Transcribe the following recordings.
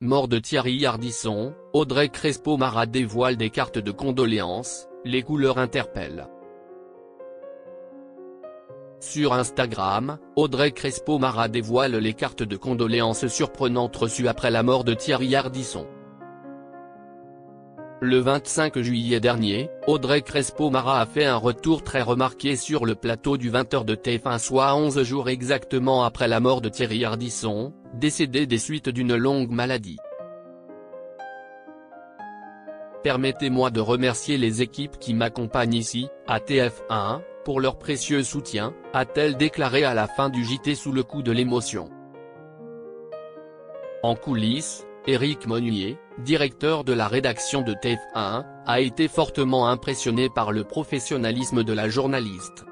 Mort de Thierry Ardisson, Audrey Crespo-Mara dévoile des cartes de condoléances, les couleurs interpellent. Sur Instagram, Audrey Crespo-Mara dévoile les cartes de condoléances surprenantes reçues après la mort de Thierry Ardisson. Le 25 juillet dernier, Audrey Crespo-Mara a fait un retour très remarqué sur le plateau du 20h de TF1, soit 11 jours exactement après la mort de Thierry Ardisson, décédé des suites d'une longue maladie. Permettez-moi de remercier les équipes qui m'accompagnent ici, à TF1, pour leur précieux soutien, a-t-elle déclaré à la fin du JT sous le coup de l'émotion. En coulisses, Éric Monnier, directeur de la rédaction de TF1, a été fortement impressionné par le professionnalisme de la journaliste.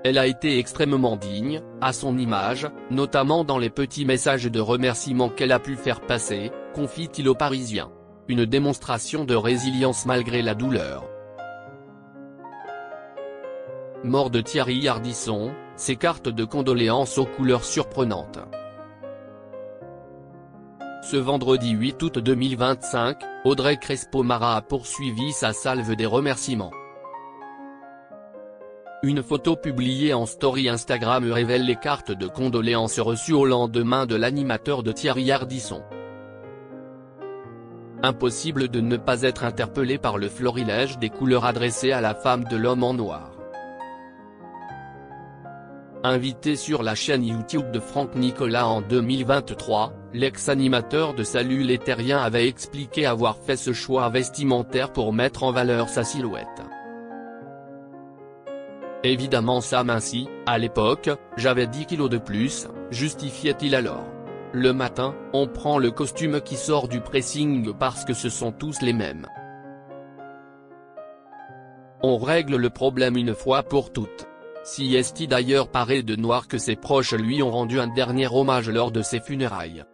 Elle a été extrêmement digne, à son image, notamment dans les petits messages de remerciement qu'elle a pu faire passer, confie-t-il aux Parisiens. Une démonstration de résilience malgré la douleur. Mort de Thierry Ardisson, ces cartes de condoléances aux couleurs surprenantes. Ce vendredi 8 août 2025, Audrey Crespo-Mara a poursuivi sa salve des remerciements. Une photo publiée en story Instagram révèle les cartes de condoléances reçues au lendemain de l'animateur de Thierry Ardisson. Impossible de ne pas être interpellé par le florilège des couleurs adressées à la femme de l'homme en noir. Invité sur la chaîne YouTube de Franck Nicolas en 2023, l'ex-animateur de Salut les Terriens avait expliqué avoir fait ce choix vestimentaire pour mettre en valeur sa silhouette. Évidemment ça mincit, à l'époque, j'avais 10 kilos de plus, justifiait-il alors. Le matin, on prend le costume qui sort du pressing parce que ce sont tous les mêmes. On règle le problème une fois pour toutes. Si est d'ailleurs paré de noir que ses proches lui ont rendu un dernier hommage lors de ses funérailles.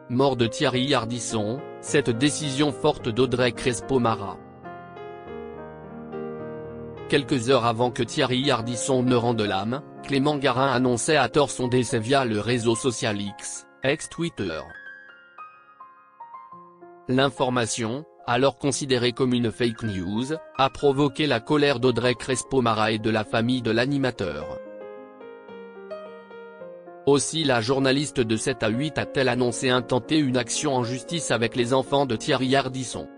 Mort de Thierry Ardisson, cette décision forte d'Audrey Crespo-Mara. Quelques heures avant que Thierry Ardisson ne rende l'âme, Clément Garin annonçait à tort son décès via le réseau social X, ex-Twitter. L'information, alors considérée comme une fake news, a provoqué la colère d'Audrey Crespo-Mara et de la famille de l'animateur. Aussi la journaliste de 7 à 8 a-t-elle annoncé intenter une action en justice avec les enfants de Thierry Ardisson.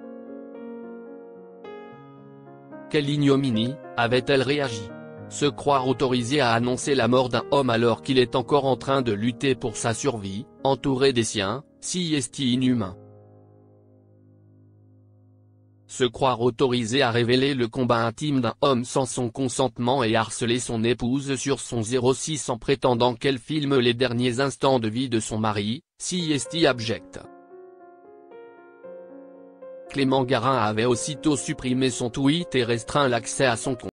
Quelle ignominie, avait-elle réagi. Se croire autorisée à annoncer la mort d'un homme alors qu'il est encore en train de lutter pour sa survie, entouré des siens, si est inhumain. Se croire autorisé à révéler le combat intime d'un homme sans son consentement et harceler son épouse sur son 06 en prétendant qu'elle filme les derniers instants de vie de son mari, si est abject. Clément Garin avait aussitôt supprimé son tweet et restreint l'accès à son compte.